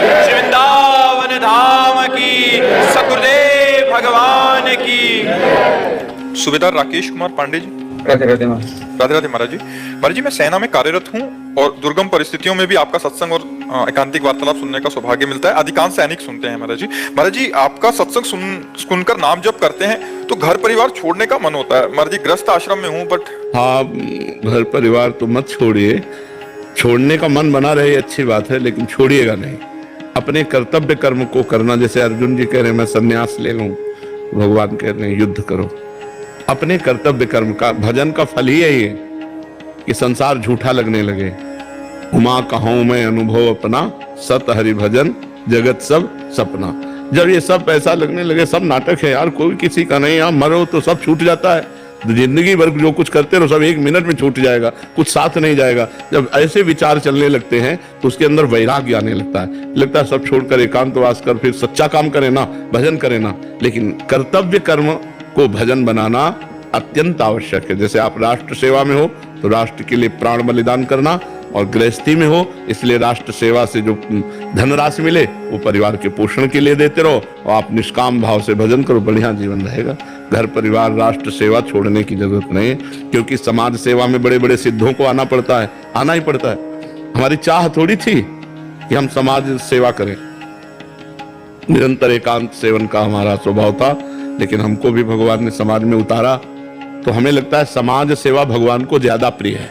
श्री वृंदावन धाम की, सकुदेव भगवान की। सूबेदार राकेश कुमार पांडे जी। राधे राधे राधे राधे महाराज जी। महाराज जी, मैं सेना में कार्यरत हूँ और दुर्गम परिस्थितियों में भी आपका सत्संग और एकांतिक वार्तालाप सुनने का सौभाग्य मिलता है। अधिकांश सैनिक सुनते हैं महाराज जी। महाराज जी, आपका सत्संग सुनकर नाम जप करते हैं तो घर परिवार छोड़ने का मन होता है। महाराज जी, गृहस्थ आश्रम में हूँ बट। हाँ, घर परिवार तो मत छोड़िए। छोड़ने का मन बना रहे अच्छी बात है, लेकिन छोड़िएगा नहीं। अपने कर्तव्य कर्म को करना। जैसे अर्जुन जी कह रहे हैं मैं संन्यास ले लूं, भगवान कह रहे हैं युद्ध करो। अपने कर्तव्य कर्म का, भजन का फल ही यही है कि संसार झूठा लगने लगे। उमा कहूं मैं अनुभव अपना, सत हरि भजन जगत सब सपना। जब ये सब ऐसा लगने लगे सब नाटक है यार, कोई किसी का नहीं, आप मरो तो सब छूट जाता है। जिंदगी भर जो कुछ करते रहो सब एक मिनट में छूट जाएगा, कुछ साथ नहीं जाएगा। जब ऐसे विचार चलने लगते हैं तो उसके अंदर वैराग्य आने लगता है सब छोड़कर एकांतवास कर फिर सच्चा काम करे ना, भजन करे ना। लेकिन कर्तव्य कर्म को भजन बनाना अत्यंत आवश्यक है। जैसे आप राष्ट्र सेवा में हो तो राष्ट्र के लिए प्राण बलिदान करना, और गृहस्थी में हो इसलिए राष्ट्र सेवा से जो धनराशि मिले वो परिवार के पोषण के लिए देते रहो, और आप निष्काम भाव से भजन करो, बढ़िया जीवन रहेगा। घर परिवार राष्ट्र सेवा छोड़ने की जरूरत नहीं है, क्योंकि समाज सेवा में बड़े बड़े सिद्धों को आना पड़ता है, आना ही पड़ता है। हमारी चाह थोड़ी थी कि हम समाज सेवा करें, निरंतर एकांत सेवन का हमारा स्वभाव था, लेकिन हमको भी भगवान ने समाज में उतारा तो हमें लगता है समाज सेवा भगवान को ज्यादा प्रिय है।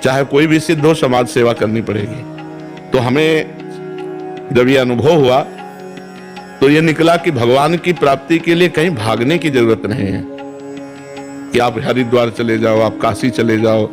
चाहे कोई भी सिद्ध हो, समाज सेवा करनी पड़ेगी। तो हमें जब ये अनुभव हुआ तो ये निकला कि भगवान की प्राप्ति के लिए कहीं भागने की जरूरत नहीं है कि आप हरिद्वार चले जाओ, आप काशी चले जाओ।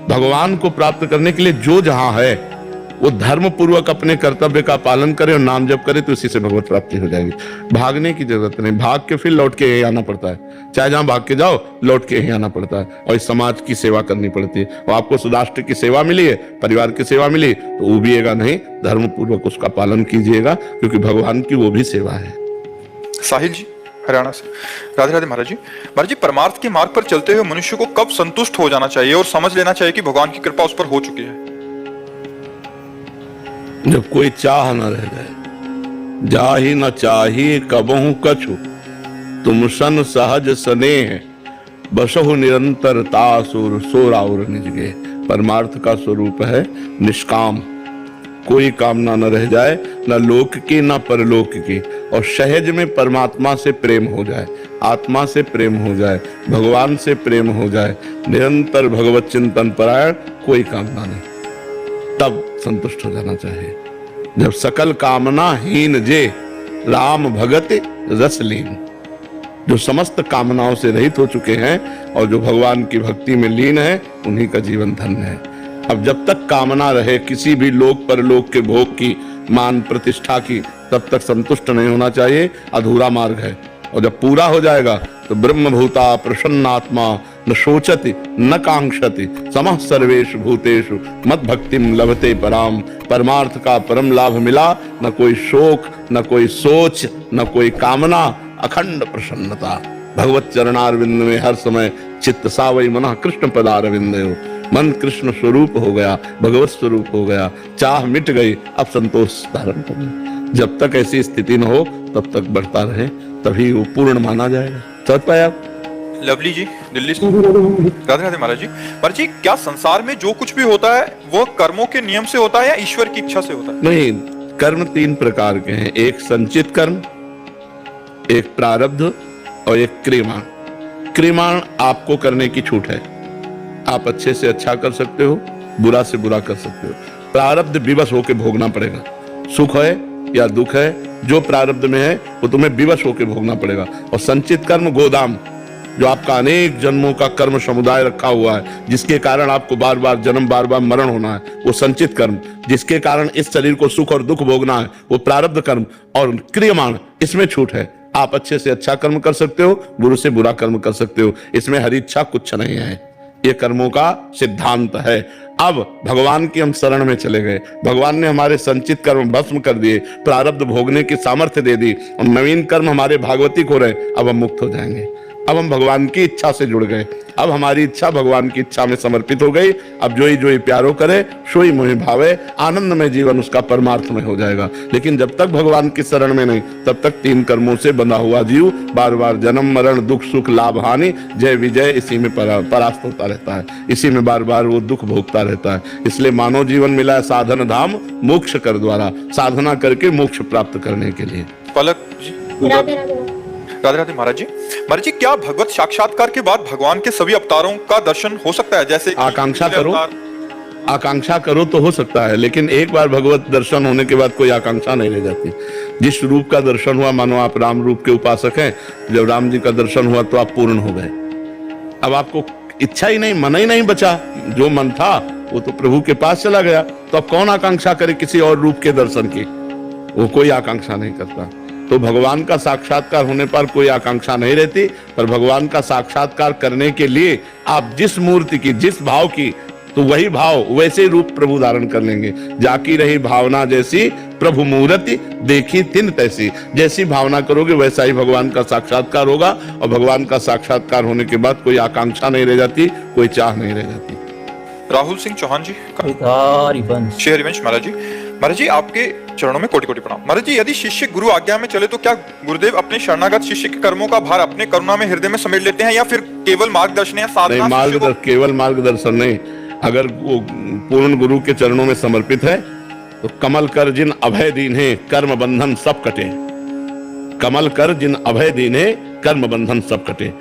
भगवान को प्राप्त करने के लिए जो जहां है वो धर्म पूर्वक अपने कर्तव्य का पालन करे और नाम जप करे तो इसी से भगवत प्राप्ति हो जाएगी। भागने की जरूरत नहीं, भाग के फिर लौट के यही आना पड़ता है। चाहे जहां भाग के जाओ लौट के यही आना पड़ता है, और इस समाज की सेवा करनी पड़ती है। और आपको राष्ट्र की सेवा मिली है, परिवार की सेवा मिली तो उबिएगा नहीं, धर्म पूर्वक उसका पालन कीजिएगा, क्योंकि भगवान की वो भी सेवा है। साहिल जी हरियाणा से। राधे राधे महाराज जी। महाराज जी, परमार्थ के मार्ग पर चलते हुए मनुष्य को कब संतुष्ट हो जाना चाहिए और समझ लेना चाहिए कि भगवान की कृपा उस पर हो चुकी है? जब कोई चाह न रह जाए, जाहि न चाही कबहु कछु, तुम सन सहज स्नेह बसहु निरंतरता सुर सोराउर निजगे। परमार्थ का स्वरूप है निष्काम, कोई कामना न रह जाए, न लोक की न परलोक की, और सहज में परमात्मा से प्रेम हो जाए, आत्मा से प्रेम हो जाए, भगवान से प्रेम हो जाए, निरंतर भगवत चिंतन परायण, कोई कामना नहीं, तब संतुष्ट हो जाना चाहिए। जब सकल कामना हीन जे राम भगत रस लीन, जो समस्त कामनाओं से रहित हो चुके हैं और जो भगवान की भक्ति में लीन है, उन्हीं का जीवन धन्य है। अब जब तक कामना रहे किसी भी लोक परलोक के भोग की, मान प्रतिष्ठा की, तब तक संतुष्ट नहीं होना चाहिए, अधूरा मार्ग है। और जब पूरा हो जाएगा तो ब्रह्मभूता प्रसन्नात्मा न शोचति न कांक्षति समः सर्वेषु भूतेषु मद भक्तिम लभते पराम। परमार्थ का परम लाभ मिला, न कोई शोक, न कोई सोच, न कोई कामना, अखंड प्रसन्नता। भगवत चरणारविंद में हर समय चित्त सावई मनः कृष्ण पदारविंदयो। मन कृष्ण स्वरूप हो गया, भगवत स्वरूप हो गया, चाह मिट गई, अब संतोष धारण कर गया। जब तक ऐसी स्थिति न हो तब तक बढ़ता रहे, तभी वो पूर्ण माना जाएगा। समझ पाए आप? लवली जी दिल्ली से। राधे राधे महाराज जी। महाराज जी, क्या संसार में जो कुछ भी होता है वो कर्मों के नियम से होता है या ईश्वर की इच्छा से होता है? नहीं, कर्म तीन प्रकार के हैं, एक संचित कर्म, एक प्रारब्ध और एक क्रियमाण। क्रियमाण आपको करने की छूट है, आप अच्छे से अच्छा कर सकते हो, बुरा से बुरा कर सकते हो। प्रारब्ध विवश होकर भोगना पड़ेगा, सुख है या दुख है, जो प्रारब्ध में है वो तुम्हें विवश होकर भोगना पड़ेगा। और संचित कर्म गोदाम, जो आपका अनेक जन्मों का कर्म समुदाय रखा हुआ है, जिसके कारण आपको बार बार जन्म बार बार मरण होना है, वो संचित कर्म। जिसके कारण इस शरीर को सुख और दुख भोगना है, वो प्रारब्ध कर्म। और क्रियमाण, इसमें छूट है, आप अच्छे से अच्छा कर्म कर सकते हो, बुरे से बुरा कर्म कर सकते हो, इसमें हरी इच्छा कुछ नहीं है। ये कर्मों का सिद्धांत है। अब भगवान की हम शरण में चले गए, भगवान ने हमारे संचित कर्म भस्म कर दिए, प्रारब्ध भोगने की सामर्थ्य दे दी, और नवीन कर्म हमारे भागवतिक हो रहे, अब हम मुक्त हो जाएंगे। अब हम भगवान की इच्छा से जुड़ गए, अब हमारी इच्छा भगवान की इच्छा में समर्पित हो गई। अब जो ही प्यारो करे सोई मोहि भावे, आनंद में जीवन उसका परमार्थ में हो जाएगा। लेकिन जब तक भगवान की शरण में नहीं, तब तक 3 कर्मों से बंधा हुआ जीव बार बार जन्म मरण दुख सुख लाभ हानि जय विजय इसी में परास्त होता रहता है, इसी में बार बार वो दुख भोगता रहता है। इसलिए मानव जीवन मिला है साधन धाम मोक्ष कर द्वारा, साधना करके मोक्ष प्राप्त करने के लिए। पलक जी, राधे राधे महाराज जी। महाराज जी, क्या भगवत साक्षात्कार के बाद भगवान के सभी अवतारों का दर्शन हो सकता है? जैसे आकांक्षा करो तो हो सकता है, लेकिन एक बार भगवत दर्शन होने के बाद कोई आकांक्षा नहीं रह जाती। जिस रूप का दर्शन हुआ, मानो आप राम रूप के उपासक हैं, जब राम जी का दर्शन हुआ तो आप पूर्ण हो गए। अब आपको इच्छा ही नहीं, मन ही नहीं बचा, जो मन था वो तो प्रभु के पास चला गया। तो अब कौन आकांक्षा करे किसी और रूप के दर्शन की? वो कोई आकांक्षा नहीं करता। तो भगवान का साक्षात्कार होने पर कोई आकांक्षा नहीं रहती, पर भगवान का साक्षात्कार करने के लिए आप जिस मूर्ति की, जिस भाव की, तो वही भाव वैसे रूप प्रभु धारण कर लेंगे। जाकी रही भावना जैसी प्रभु मूर्ति देखी तिन तैसी, जैसी भावना करोगे वैसा ही भगवान का साक्षात्कार होगा। और भगवान का साक्षात्कार होने के बाद कोई आकांक्षा नहीं रह जाती, कोई चाह नहीं रह जाती। राहुल सिंह चौहान जी, श्री हरिवंश महाराज जी। महाराज जी, आपके चरणों में कोटि कोटि प्रणाम। महाराज जी, यदि शिष्य गुरु आज्ञा में चले तो क्या गुरुदेव अपने शरणागत शिष्य के कर्मों का भार अपने करुणा में हृदय में समेट लेते हैं, या फिर केवल मार्गदर्शन या साधना? केवल मार्गदर्शन नहीं, अगर वो पूर्ण गुरु के चरणों में समर्पित है तो कमल कर जिन अभय दीन है कर्म बंधन सब कटे। कमल कर जिन अभय दीन है कर्म बंधन सब कटे।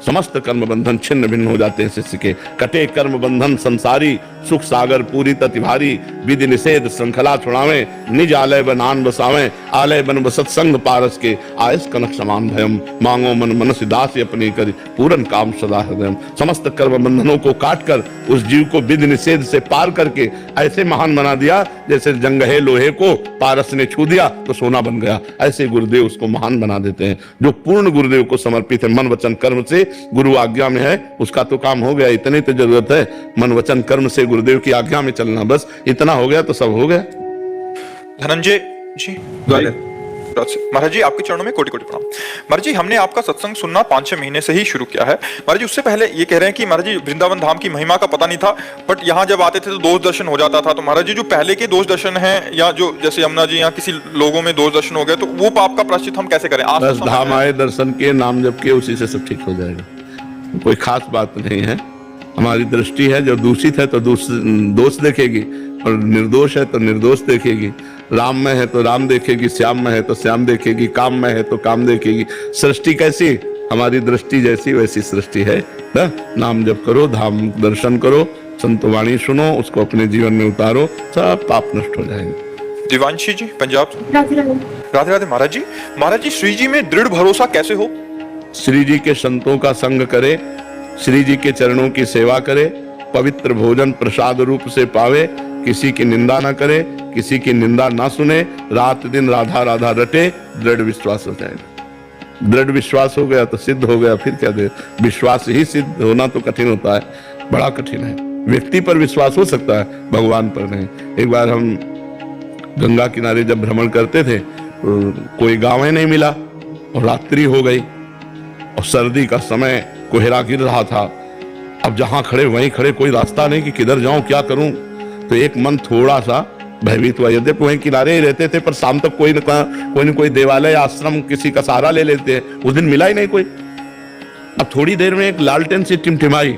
समस्त कर्म बंधन छिन्न भिन्न हो जाते हैं शिष्य के। कटे कर्म बंधन संसारी, सुख सागर पूरी तति भारी। विधि निषेध श्रृंखला छुड़ावे, निज आलय बनान बसावे। आलय बन बसत संग पारस के, आयस कनक समान भयम। मांगो मन मनसि दास अपनी करी, पूरन काम सदा हृदयम। समस्त कर्म बंधनों को काट कर उस जीव को विधि निषेध से पार करके ऐसे महान बना दिया जैसे जंगहे लोहे को पारस ने छू दिया तो सोना बन गया। ऐसे गुरुदेव उसको महान बना देते हैं। जो पूर्ण गुरुदेव को समर्पित है मन वचन कर्म से, गुरु आज्ञा में है, उसका तो काम हो गया। इतनी तो जरूरत है, मन वचन कर्म से गुरुदेव की आज्ञा में चलना, बस इतना हो गया तो सब हो गया। धनंजय जी, महाराज जी, आपके चरणों में कोटि कोटि प्रणाम। महाराज जी, हमने आपका सत्संग सुनना 5-6 महीने से ही शुरू किया है। महाराज जी, उससे पहले ये कह रहे हैं कि महाराज जी वृंदावन धाम की महिमा का पता नहीं था, बट यहाँ जब आते थे तो दोष दर्शन हो जाता था। तो महाराज जी, जो पहले के दोष दर्शन है, या जो जैसे यमुना जी यहाँ किसी लोगों में दोष दर्शन हो गए, तो वो पाप का प्रायश्चित हम कैसे करें? बस धाम आए, दर्शन किए, नाम जप किए, उसी से सब ठीक हो जाएगा। कोई खास बात नहीं है। हमारी दृष्टि है, जो दूषित है तो दोष देखेगी, और निर्दोष है तो निर्दोष देखेगी। राम में है तो राम देखेगी, श्याम में है तो श्याम देखेगी, काम में है तो काम देखेगी। सृष्टि कैसी? हमारी दृष्टि जैसी वैसी सृष्टि है ना? नाम जप करो, धाम दर्शन करो, संत वाणी सुनो, उसको अपने जीवन में उतारो, सब पाप नष्ट हो जाएंगे। दिवांशी जी, पंजाब से। राधे राधे महाराज जी। महाराज जी, श्री जी में दृढ़ भरोसा कैसे हो? श्री जी के संतों का संग करे, श्री जी के चरणों की सेवा करे, पवित्र भोजन प्रसाद रूप से पावे, किसी की निंदा ना करे, किसी की निंदा ना सुने, रात दिन राधा राधा रटे, दृढ़ विश्वास हो जाएगा। दृढ़ विश्वास हो गया तो सिद्ध हो गया, फिर क्या दे? विश्वास ही सिद्ध होना तो कठिन होता है, बड़ा कठिन है। व्यक्ति पर विश्वास हो सकता है, भगवान पर नहीं। एक बार हम गंगा किनारे जब भ्रमण करते थे तो कोई गांव नहीं मिला और रात्रि हो गई और सर्दी का समय, कोहरा गिर रहा था। अब जहां खड़े वहीं खड़े, कोई रास्ता नहीं कि किधर जाऊं, क्या करूं। तो एक मन थोड़ा सा भयभीत हुआ। यद्यपि वहीं किनारे ही रहते थे, पर शाम तक कोई न कोई देवालय आश्रम किसी का सहारा ले लेते हैं। उस दिन मिला ही नहीं कोई। अब थोड़ी देर में एक लालटेन सी टिमटिमाई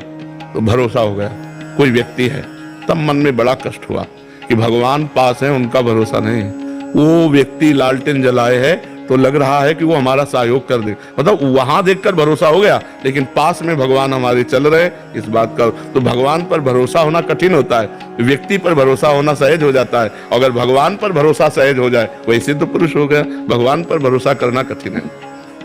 तो भरोसा हो गया कोई व्यक्ति है। तब मन में बड़ा कष्ट हुआ कि भगवान पास है, उनका भरोसा नहीं है। वो व्यक्ति लालटेन जलाए है तो लग रहा है कि वो हमारा सहयोग कर दे, मतलब वहां देखकर भरोसा हो गया, लेकिन पास में भगवान हमारे चल रहे, इस बात का। तो भगवान पर भरोसा होना कठिन होता है, व्यक्ति पर भरोसा होना सहज हो जाता है। अगर भगवान पर भरोसा सहज हो जाए, वही सिद्ध पुरुष हो गया। भगवान पर भरोसा करना कठिन है।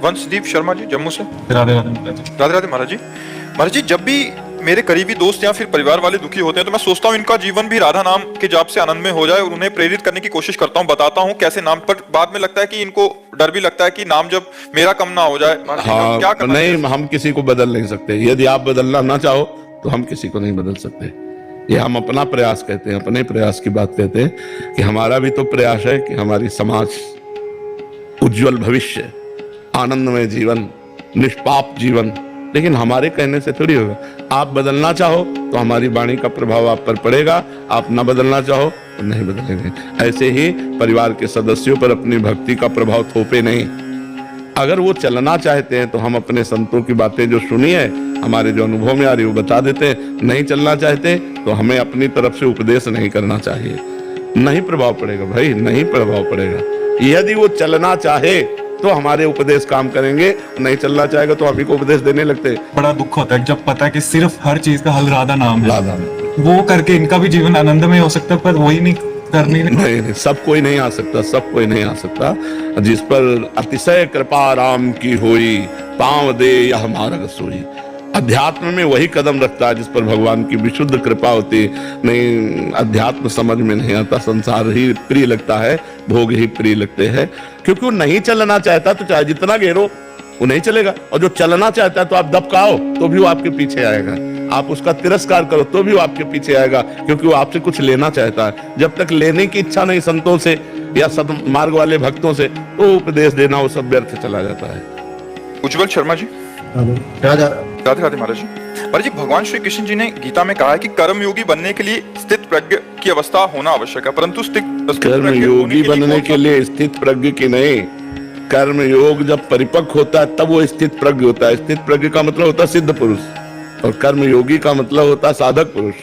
वंशदीप शर्मा जी, जम्मू से। राधे राधे महाराज जी। महाराज जी, जब भी मेरे करीबी दोस्त या फिर परिवार वाले दुखी होते हैं तो मैं सोचता हूँ इनका जीवन भी राधा नाम के जाप से आनंद में हो जाए, और उन्हें प्रेरित करने की कोशिश करता हूँ, बताता हूँ कैसे नाम। पर बाद में लगता है कि इनको डर भी लगता है कि नाम जब मेरा कम ना हो जाए। हाँ, क्या करना नहीं, हम किसी को बदल नहीं सकते। यदि आप बदलना ना चाहो तो हम किसी को नहीं बदल सकते। ये हम अपना प्रयास कहते हैं, अपने प्रयास की बात कहते हैं कि हमारा भी तो प्रयास है कि हमारी समाज उज्जवल भविष्य, आनंदमय जीवन, निष्पाप जीवन, लेकिन हमारे कहने से थोड़ी होगा। आप बदलना चाहो तो हमारी वाणी का प्रभाव आप पर पड़ेगा, आप ना बदलना चाहो तो नहीं बदलेंगे। ऐसे ही परिवार के सदस्यों पर अपनी भक्ति का प्रभाव थोपे नहीं। अगर वो चलना चाहते हैं तो हम अपने संतों की बातें जो सुनी है, हमारे जो अनुभव में आ रही है वो बता देते हैं। नहीं चलना चाहते तो हमें अपनी तरफ से उपदेश नहीं करना चाहिए। नहीं प्रभाव पड़ेगा भाई, नहीं प्रभाव पड़ेगा। यदि वो चलना चाहे तो हमारे उपदेश काम करेंगे, नहीं चलना चाहेगा तो हम ही को उपदेश देने लगते। बड़ा दुख होता है जब पता है कि सिर्फ हर चीज का हल राधा नाम है। राधा वो करके इनका भी जीवन आनंदमय हो सकता है, पर वही नहीं करने नहीं, सब कोई नहीं आ सकता, सब कोई नहीं आ सकता। जिस पर अतिशय कृपा राम की होई, पांव दे यह मार्ग सोई। अध्यात्म में वही कदम रखता है जिस पर भगवान की विशुद्ध कृपा होती। नहीं, अध्यात्म समझ में नहीं आता, संसार ही प्रिय लगता है, भोग ही प्रिय लगते हैं। क्योंकि वो नहीं चलना चाहता तो चाहे जितना घेरो वो नहीं चलेगा, और जो चलना चाहता है तो आप दबकाओ तो भी वो आपके पीछे आएगा, आप उसका तिरस्कार करो तो भी वो आपके पीछे आएगा, क्योंकि वो आपसे कुछ लेना चाहता है। जब तक लेने की इच्छा नहीं संतों से या सदमार्ग वाले भक्तों से, तो उपदेश देना वो सब व्यर्थ चला जाता है। उज्जवल शर्मा जी, राधे राधे महाराज जी। महाराज जी, भगवान श्री कृष्ण जी ने गीता में कहा है कि कर्मयोगी बनने के लिए स्थित प्रज्ञ की अवस्था होना आवश्यक है, परंतु कर्मयोगी बनने के लिए स्थित प्रज्ञ की नहीं, कर्म योग जब परिपक्व होता है तब वो स्थित प्रज्ञ होता है। स्थित प्रज्ञ का मतलब होता है सिद्ध पुरुष, और कर्म योगी का मतलब होता है साधक पुरुष।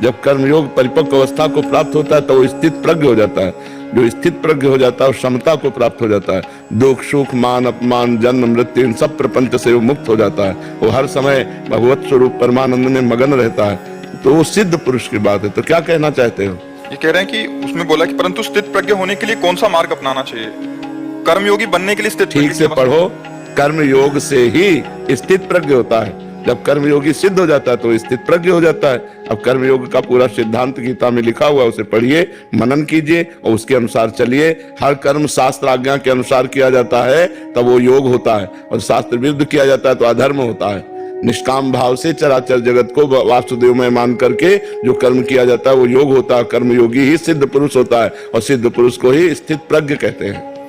जब कर्मयोग परिपक्व अवस्था को प्राप्त होता है तो वो स्थित प्रज्ञ हो जाता है। जो स्थित प्रज्ञ हो जाता है और समता को प्राप्त हो जाता है, दुख सुख मान अपमान जन्म मृत्यु इन सब प्रपंच से वो मुक्त हो जाता है। वो हर समय भगवत स्वरूप परमानंद में मगन रहता है। तो वो सिद्ध पुरुष की बात है। तो क्या कहना चाहते हो? ये कह रहे हैं कि उसमें बोला कि परंतु स्थित प्रज्ञ होने के लिए कौन सा मार्ग अपनाना चाहिए? कर्मयोगी बनने के लिए स्थित ठीक से पढ़ो, कर्म योग से ही स्थित प्रज्ञ होता है। जब कर्मयोगी सिद्ध हो जाता है तो स्थित प्रज्ञ हो जाता है। अब कर्मयोग का पूरा सिद्धांत गीता में लिखा हुआ है, उसे पढ़िए, मनन कीजिए और उसके अनुसार चलिए। हर कर्म शास्त्र आज्ञा के अनुसार किया जाता है तब वो योग होता है, और शास्त्र विरुद्ध किया जाता है तो अधर्म होता है। निष्काम भाव से चराचर जगत को वासुदेव में मान करके जो कर्म किया जाता है वो योग होता है। कर्मयोगी ही सिद्ध पुरुष होता है, और सिद्ध पुरुष को ही स्थित प्रज्ञ कहते हैं।